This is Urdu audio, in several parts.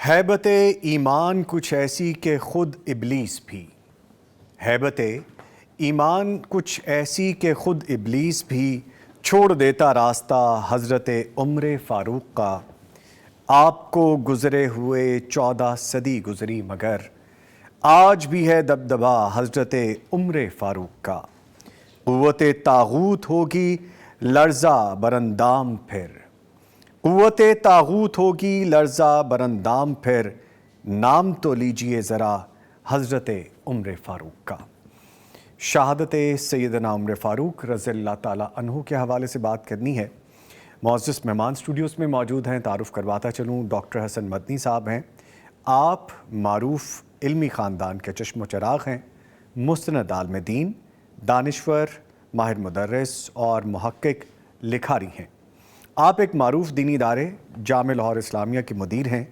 ہیبت ایمان کچھ ایسی کہ خود ابلیس بھی، ہیبت ایمان کچھ ایسی کہ خود ابلیس بھی چھوڑ دیتا راستہ حضرت عمر فاروق کا۔ آپ کو گزرے ہوئے 14 صدی گزری مگر آج بھی ہے دبدبا حضرت عمر فاروق کا۔ قوت طاغوت ہوگی لرزہ براندام پھر، قوت طاغوت ہوگی لرزہ براندام پھر، نام تو لیجئے ذرا حضرت عمر فاروق کا۔ شہادت سیدنا عمر فاروق رضی اللہ تعالیٰ عنہ کے حوالے سے بات کرنی ہے۔ معزز مہمان اسٹوڈیوز میں موجود ہیں، تعارف کرواتا چلوں، ڈاکٹر حسن مدنی صاحب ہیں۔ آپ معروف علمی خاندان کے چشم و چراغ ہیں، مستند عالم دین، دانشور، ماہر مدرس اور محقق لکھاری ہیں۔ آپ ایک معروف دینی ادارے جامعہ لاہور اسلامیہ کے مدیر ہیں۔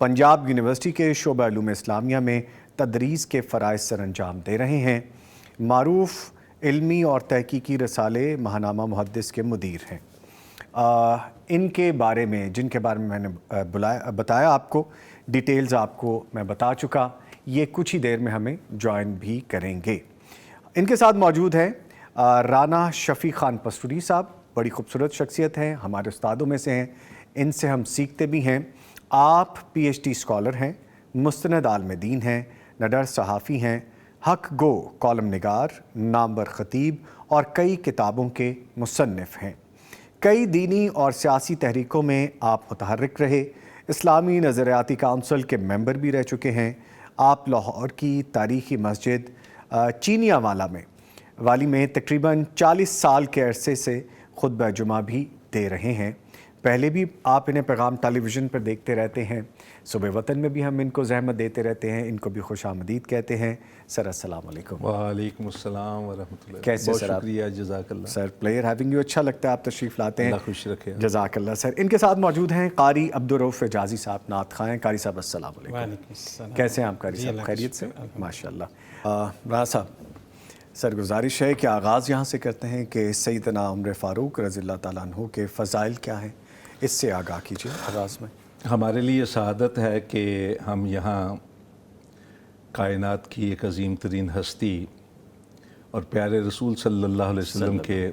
پنجاب یونیورسٹی کے شعبہ علوم اسلامیہ میں تدریس کے فرائض سر انجام دے رہے ہیں۔ معروف علمی اور تحقیقی رسالے ماہنامہ محدث کے مدیر ہیں۔ ان کے بارے میں، جن کے بارے میں نے بتایا آپ کو، ڈیٹیلز آپ کو میں بتا چکا، یہ کچھ ہی دیر میں ہمیں جوائن بھی کریں گے۔ ان کے ساتھ موجود ہیں رانا شفیع خان پسٹوری صاحب، بڑی خوبصورت شخصیت ہیں، ہمارے استادوں میں سے ہیں، ان سے ہم سیکھتے بھی ہیں۔ آپ پی ایچ ڈی اسکالر ہیں، مستند عالم دین ہیں، نڈر صحافی ہیں، حق گو کالم نگار، نامور خطیب اور کئی کتابوں کے مصنف ہیں۔ کئی دینی اور سیاسی تحریکوں میں آپ متحرک رہے، اسلامی نظریاتی کونسل کے ممبر بھی رہ چکے ہیں۔ آپ لاہور کی تاریخی مسجد چینیا والی میں تقریباً 40 سال کے عرصے سے خطبہ جمعہ بھی دے رہے ہیں۔ پہلے بھی آپ انہیں پیغام ٹیلی ویژن پر دیکھتے رہتے ہیں، صبح وطن میں بھی ہم ان کو زحمت دیتے رہتے ہیں، ان کو بھی خوش آمدید کہتے ہیں۔ سر السلام علیکم۔ وعلیکم السلام ورحمۃ اللہ۔ کیسے بہت سر آپ؟ شکریہ، جزاک اللہ سر پلیئر ہیونگ یو، اچھا لگتا ہے آپ تشریف لاتے ہیں، اللہ خوش رکھے۔ جزاک اللہ سر۔ ان کے ساتھ موجود ہیں قاری عبدالرؤف حجازی صاحب، نعت خواں ہیں۔ قاری صاحب السلام علیکم۔ وعلیکم السلام۔ کیسے ہیں آپ قاری صاحب؟ خیریت سے؟ ماشاء اللہ۔ رانا صاحب، سر گزارش ہے کہ آغاز یہاں سے کرتے ہیں کہ سیدنا عمر فاروق رضی اللہ تعالیٰ عنہ کے فضائل کیا ہیں، اس سے آگاہ کیجیے آغاز میں۔ ہمارے لیے سعادت ہے کہ ہم یہاں کائنات کی ایک عظیم ترین ہستی اور پیارے رسول صلی اللہ علیہ وسلم کے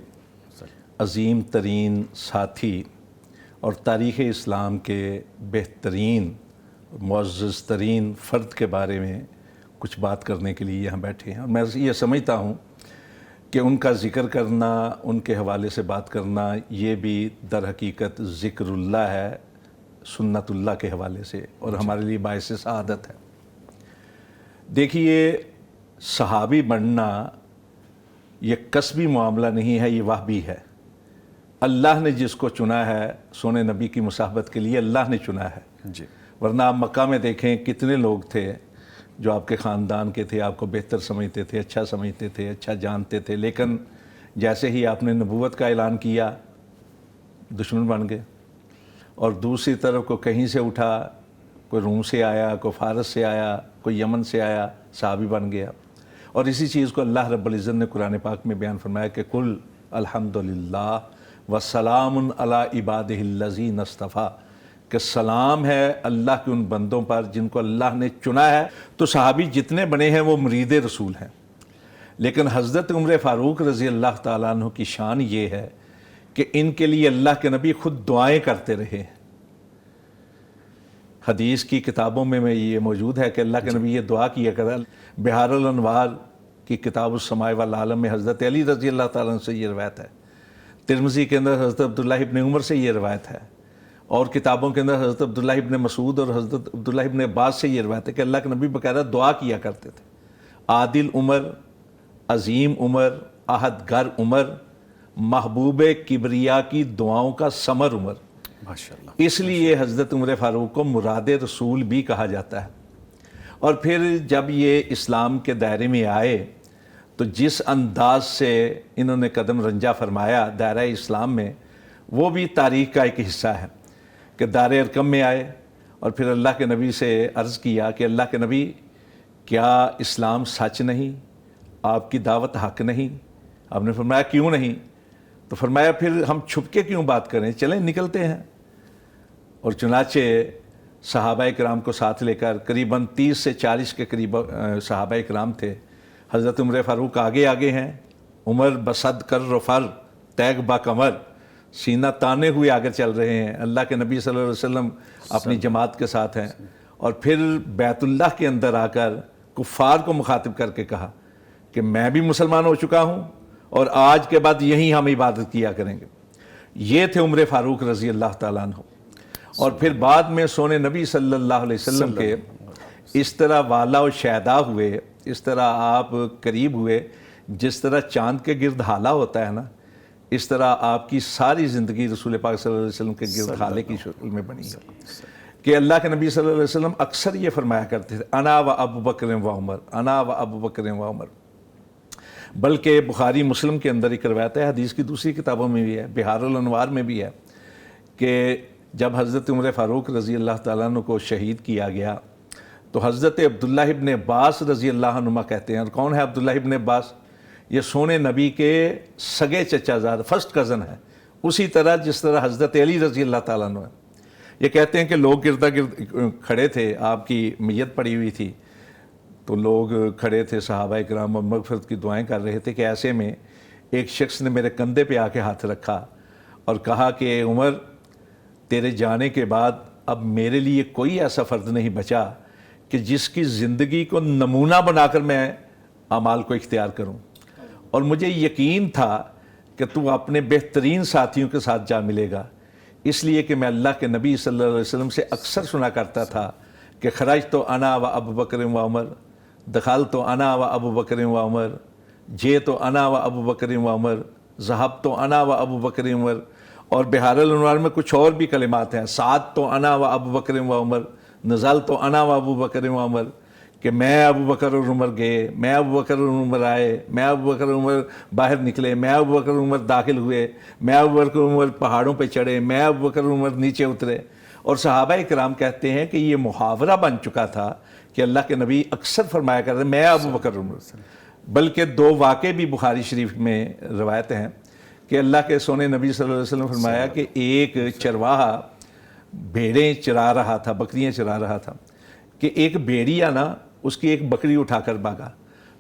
عظیم ترین ساتھی اور تاریخ اسلام کے بہترین معزز ترین فرد کے بارے میں کچھ بات کرنے کے لیے یہاں بیٹھے ہیں۔ اور میں یہ سمجھتا ہوں کہ ان کا ذکر کرنا، ان کے حوالے سے بات کرنا، یہ بھی در حقیقت ذکر اللہ ہے، سنت اللہ کے حوالے سے، اور ہمارے لیے باعث سعادت ہے۔ دیکھیے، صحابی بننا یہ کسبی معاملہ نہیں ہے، یہ وہبی ہے۔ اللہ نے جس کو چنا ہے سونے نبی کی مصاحبت کے لیے، اللہ نے چنا ہے۔ جی، ورنہ آپ مکہ میں دیکھیں کتنے لوگ تھے جو آپ کے خاندان کے تھے، آپ کو بہتر سمجھتے تھے، اچھا سمجھتے تھے، اچھا جانتے تھے، لیکن جیسے ہی آپ نے نبوت کا اعلان کیا دشمن بن گئے۔ اور دوسری طرف کو کہیں سے اٹھا، کوئی روم سے آیا، کوئی فارس سے آیا، کوئی یمن سے آیا، صحابی بن گیا۔ اور اسی چیز کو اللہ رب العزت نے قرآن پاک میں بیان فرمایا کہ قل الحمدللہ وسلام علی عبادہ الذین اصطفیٰ، کہ سلام ہے اللہ کے ان بندوں پر جن کو اللہ نے چنا ہے۔ تو صحابی جتنے بنے ہیں وہ مرید رسول ہیں، لیکن حضرت عمر فاروق رضی اللہ تعالیٰ عنہ کی شان یہ ہے کہ ان کے لیے اللہ کے نبی خود دعائیں کرتے رہے۔ حدیث کی کتابوں میں یہ موجود ہے کہ اللہ کے نبی یہ دعا کیا کرتا۔ بحار الانوار کی کتاب السماء والعالم میں حضرت علی رضی اللہ تعالیٰ عنہ سے یہ روایت ہے، ترمذی کے اندر حضرت عبداللہ ابن عمر سے یہ روایت ہے، اور کتابوں کے اندر حضرت عبداللہ ابن مسعود اور حضرت عبداللہ ابن عباس سے یہ روایت ہے کہ اللہ کے نبی باقاعدہ دعا کیا کرتے تھے، عادل عمر، عظیم عمر، عہد گر عمر، محبوب کبریا کی دعاؤں کا ثمر عمر۔ ماشاء اللہ۔ اس لیے حضرت عمر فاروق کو مراد رسول بھی کہا جاتا ہے۔ اور پھر جب یہ اسلام کے دائرے میں آئے تو جس انداز سے انہوں نے قدم رنجہ فرمایا دائرہ اسلام میں، وہ بھی تاریخ کا ایک حصہ ہے کہ دار ارقم میں آئے اور پھر اللہ کے نبی سے عرض کیا کہ اللہ کے نبی، کیا اسلام سچ نہیں؟ آپ کی دعوت حق نہیں؟ آپ نے فرمایا کیوں نہیں؟ تو فرمایا پھر ہم چھپ کے کیوں بات کریں، چلیں نکلتے ہیں۔ اور چنانچہ صحابہ کرام کو ساتھ لے کر قریباً 30 سے 40 کے قریب صحابہ کرام تھے۔ حضرت عمر فاروق آگے ہیں، عمر بصد کر رفر تیغ با کمر، سینہ تانے ہوئے آگے چل رہے ہیں۔ اللہ کے نبی صلی اللہ علیہ وسلم اپنی جماعت کے ساتھ ہیں، اور پھر بیت اللہ کے اندر آ کر کفار کو مخاطب کر کے کہا کہ میں بھی مسلمان ہو چکا ہوں اور آج کے بعد یہیں ہم عبادت کیا کریں گے۔ یہ تھے عمر فاروق رضی اللہ تعالیٰ عنہ۔ اور پھر بعد میں سونے نبی صلی اللہ علیہ وسلم کے اس طرح والا و شہدا ہوئے، اس طرح آپ قریب ہوئے، جس طرح چاند کے گرد حالہ ہوتا ہے نا، اس طرح آپ کی ساری زندگی رسول پاک صلی اللہ علیہ وسلم کے گرد حالے کی شکل میں بنی ہے کہ اللہ کے نبی صلی اللہ علیہ وسلم اکثر یہ فرمایا کرتے تھے انا و ابو بکر و عمر، انا و ابو بکر و عمر۔ بلکہ بخاری مسلم کے اندر ایک روایت ہے، حدیث کی دوسری کتابوں میں بھی ہے، بحار الانوار میں بھی ہے، کہ جب حضرت عمر فاروق رضی اللہ تعالیٰ عنہ کو شہید کیا گیا تو حضرت عبداللہ ابن عباس رضی اللہ عنہما کہتے ہیں، اور کون ہے عبداللہ ابن عباس؟ یہ سونے نبی کے سگے چچا زاد، فرسٹ کزن ہے، اسی طرح جس طرح حضرت علی رضی اللہ تعالیٰ عنہ ہے۔ یہ کہتے ہیں کہ لوگ گردا گرد کھڑے تھے، آپ کی میت پڑی ہوئی تھی، تو لوگ کھڑے تھے صحابہ کرام اور مغفرت کی دعائیں کر رہے تھے کہ ایسے میں ایک شخص نے میرے کندھے پہ آ کے ہاتھ رکھا اور کہا کہ عمر، تیرے جانے کے بعد اب میرے لیے کوئی ایسا فرد نہیں بچا کہ جس کی زندگی کو نمونہ بنا کر میں اعمال کو اختیار کروں، اور مجھے یقین تھا کہ تو اپنے بہترین ساتھیوں کے ساتھ جا ملے گا، اس لیے کہ میں اللہ کے نبی صلی اللہ علیہ وسلم سے اکثر سنا کرتا تھا کہ خرج تو انا و ابو بکر و عمر، دخل تو انا و ابو بکر و عمر، جے تو انا و ابو بکر و عمر، ذہب تو انا و ابو بکر و عمر۔ اور بحار الانوار میں کچھ اور بھی کلمات ہیں، سعد تو انا و ابو بکر و عمر، نزل تو انا و ابو بکر و عمر، کہ میں ابو بکر اور عمر گئے، میں ابو بکر اور عمر آئے، میں ابو بکر اور عمر باہر نکلے، میں ابو بکر اور عمر داخل ہوئے، میں ابو بکر اور عمر پہاڑوں پہ چڑھے، میں ابو بکر اور عمر نیچے اترے۔ اور صحابہ کرام کہتے ہیں کہ یہ محاورہ بن چکا تھا کہ اللہ کے نبی اکثر فرمایا کرتے میں ابو بکر اور عمر۔ بلکہ دو واقعے بھی بخاری شریف میں روایت ہیں کہ اللہ کے سونے نبی صلی اللہ علیہ وسلم فرمایا کہ ایک چرواہا بھیڑیں چرا رہا تھا، بکریاں چرا رہا تھا، کہ ایک بھیڑیا نا اس کی ایک بکری اٹھا کر بھاگا،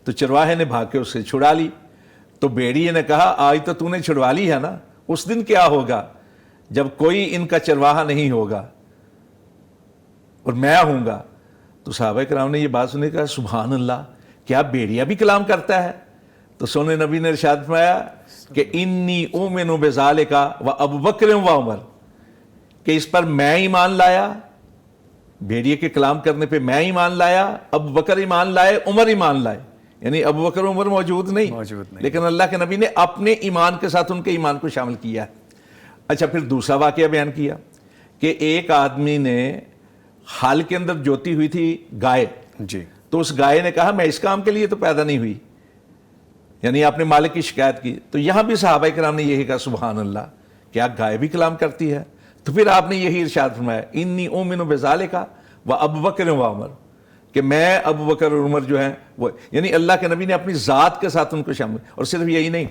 تو چرواہے نے بھاگ کے اسے چھڑا لی۔ تو بھیڑیے نے کہا آج تو نے چھڑوا لی ہے نا، اس دن کیا ہوگا جب کوئی ان کا چرواہا نہیں ہوگا اور میں ہوں گا؟ تو صحابہ کرام نے یہ بات سنی، کہا سبحان اللہ، کیا بھیڑیا بھی کلام کرتا ہے؟ تو سونے نبی نے ارشاد فرمایا کہ انی اومن بذالک و ابو بکر و عمر، کہ اس پر میں ایمان لایا، بھیڑیے کے کلام کرنے پہ میں ایمان لایا، ابو بکر ایمان لائے، عمر ایمان لائے، یعنی ابو بکر و عمر موجود نہیں، لیکن اللہ کے نبی نے اپنے ایمان کے ساتھ ان کے ایمان کو شامل کیا ہے۔ اچھا، پھر دوسرا واقعہ بیان کیا کہ ایک آدمی نے حال کے اندر جوتی ہوئی تھی گائے، جی، تو اس گائے نے کہا میں اس کام کے لیے تو پیدا نہیں ہوئی، یعنی اپنے مالک کی شکایت کی۔ تو یہاں بھی صحابہ کرام نے یہی کہا سبحان اللہ، کیا گائے بھی کلام کرتی ہے؟ تو پھر آپ نے یہی ارشاد فرمایا انی اومن بذالک و ابو بکر و عمر، کہ میں ابو بکر اور عمر جو ہیں وہ، یعنی اللہ کے نبی نے اپنی ذات کے ساتھ ان کو شامل۔ اور صرف یہی نہیں،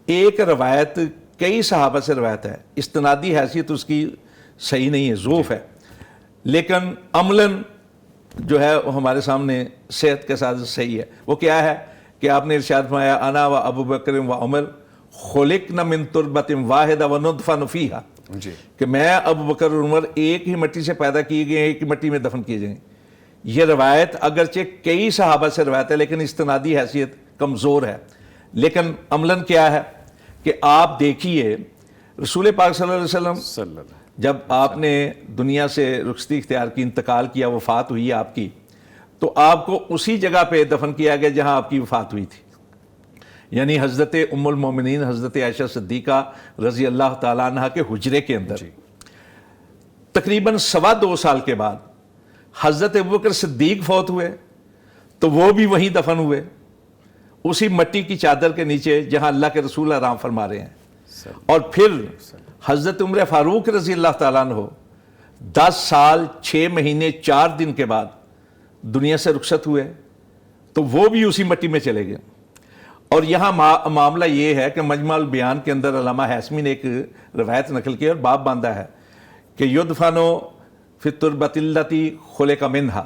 ایک روایت کئی صحابہ سے روایت ہے، استنادی حیثیت اس کی صحیح نہیں ہے، ضعف ہے، لیکن عملاً جو ہے وہ ہمارے سامنے صحت کے ساتھ صحیح ہے۔ وہ کیا ہے کہ آپ نے ارشاد فرمایا انا و ابو بکر و عمر خلقنا من تربۃ واحدہ و نطفہ فیہا، جی، کہ میں ابو بکر اور عمر ایک ہی مٹی سے پیدا کیے گئے، ایک ہی مٹی میں دفن کیے جائیں۔ یہ روایت اگرچہ کئی صحابہ سے روایت ہے لیکن استنادی حیثیت کمزور ہے، لیکن عملاً کیا ہے کہ آپ دیکھیے رسول پاک صلی اللہ علیہ وسلم جب آپ نے دنیا سے رخصتی اختیار کی، انتقال کیا، وفات ہوئی آپ کی، تو آپ کو اسی جگہ پہ دفن کیا گیا جہاں آپ کی وفات ہوئی تھی، یعنی حضرت ام المومنین حضرت عائشہ صدیقہ رضی اللہ تعالیٰ عنہ کے حجرے کے اندر۔ تقریباً 2.25 سال کے بعد حضرت ابوبکر صدیق فوت ہوئے تو وہ بھی وہیں دفن ہوئے، اسی مٹی کی چادر کے نیچے جہاں اللہ کے رسول آرام فرما رہے ہیں۔ اور پھر حضرت عمر فاروق رضی اللہ تعالیٰ عنہ 10 سال 6 مہینے 4 دن کے بعد دنیا سے رخصت ہوئے تو وہ بھی اسی مٹی میں چلے گئے۔ اور یہاں معاملہ یہ ہے کہ مجمع البیان کے اندر علامہ ہاشمی نے ایک روایت نقل کی اور باب باندھا ہے کہ یدفنو فی التربۃ التی خلق منہا،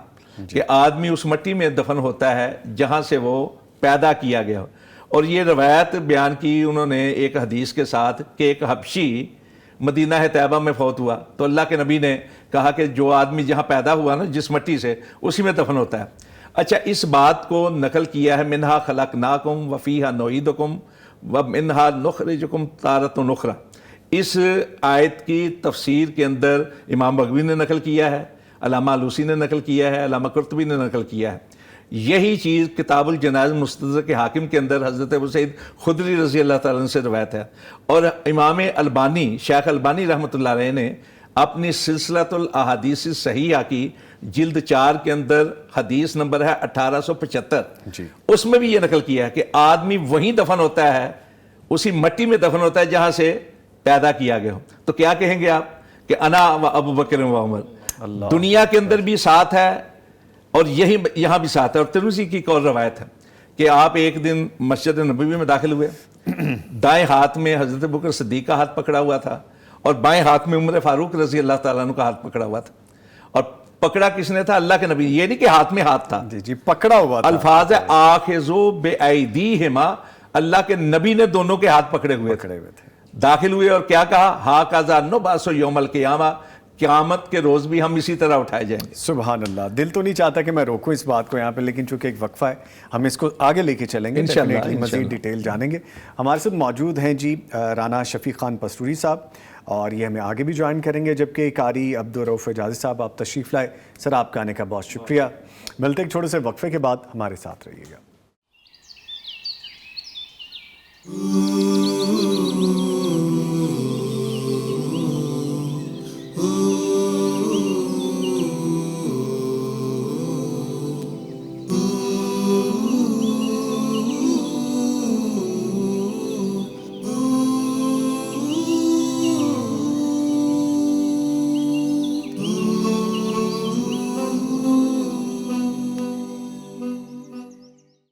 کہ آدمی اس مٹی میں دفن ہوتا ہے جہاں سے وہ پیدا کیا گیا۔ اور یہ روایت بیان کی انہوں نے ایک حدیث کے ساتھ کہ ایک حبشی مدینہ طیبہ میں فوت ہوا تو اللہ کے نبی نے کہا کہ جو آدمی جہاں پیدا ہوا نا جس مٹی سے اسی میں دفن ہوتا ہے۔ اچھا، اس بات کو نقل کیا ہے منہا خلقناکم وفیہا نعیدکم ومنہا نخرجکم تارۃ اخری، اس آیت کی تفسیر کے اندر امام بغوی نے نقل کیا ہے، علامہ آلوسی نے نقل کیا ہے، علامہ قرطبی نے نقل کیا ہے۔ یہی چیز کتاب الجنائز مستدرک حاکم کے اندر حضرت ابو سعید خدری رضی اللہ تعالیٰ عنہ سے روایت ہے۔ اور امام البانی، شیخ البانی رحمۃ اللہ علیہ نے اپنی سلسلۃ الاحادیث الصحیحہ کی جلد 4 کے اندر حدیث نمبر ہے 1875، اس میں بھی یہ نقل کیا ہے کہ آدمی وہیں دفن ہوتا ہے، اسی مٹی میں دفن ہوتا ہے جہاں سے پیدا کیا گیا ہو۔ تو کیا کہیں گے آپ کہ انا و ابو بکر و عمر، دنیا کے اندر بھی ساتھ ہے اور یہاں بھی ساتھ ہے۔ اور ترمذی کی ایک اور روایت ہے کہ آپ ایک دن مسجد نبوی میں داخل ہوئے، دائیں ہاتھ میں حضرت ابوبکر صدیق کا ہاتھ پکڑا ہوا تھا اور بائیں ہاتھ میں عمر فاروق رضی اللہ تعالیٰ عنہ کا ہاتھ پکڑا ہوا تھا۔ اور پکڑا کس نے تھا؟ اللہ کے نبی، یہ نہیں کہ ہاتھ میں ہاتھ تھا، جی پکڑا ہوا تھا۔ الفاظ ہے آخذو بِأَيْدِيهِمَا، اللہ کے نبی نے دونوں کے ہاتھ پکڑے ہوئے تھے۔ داخل ہوئے اور کیا کہا؟ ہَٰكَذَا نُبْعَثُ یوم القیامہ، قیامت کے روز بھی ہم اسی طرح اٹھائے جائیں گے۔ سبحان اللہ۔ دل تو نہیں چاہتا کہ میں روکوں اس بات کو یہاں پہ، لیکن چونکہ ایک وقفہ ہے ہم اس کو آگے لے کے چلیں گے، انشاءاللہ مزید ڈیٹیل جانیں گے۔ ہمارے ساتھ موجود ہیں جی رانا شفیق خان پستوری صاحب، اور یہ ہمیں آگے بھی جوائن کریں گے، جبکہ قاری عبدالرؤف اعجازی صاحب آپ تشریف لائے۔ سر آپ کا آنے کا بہت شکریہ۔ ملتے ایک چھوٹے سے وقفے کے بعد، ہمارے ساتھ رہیے گا۔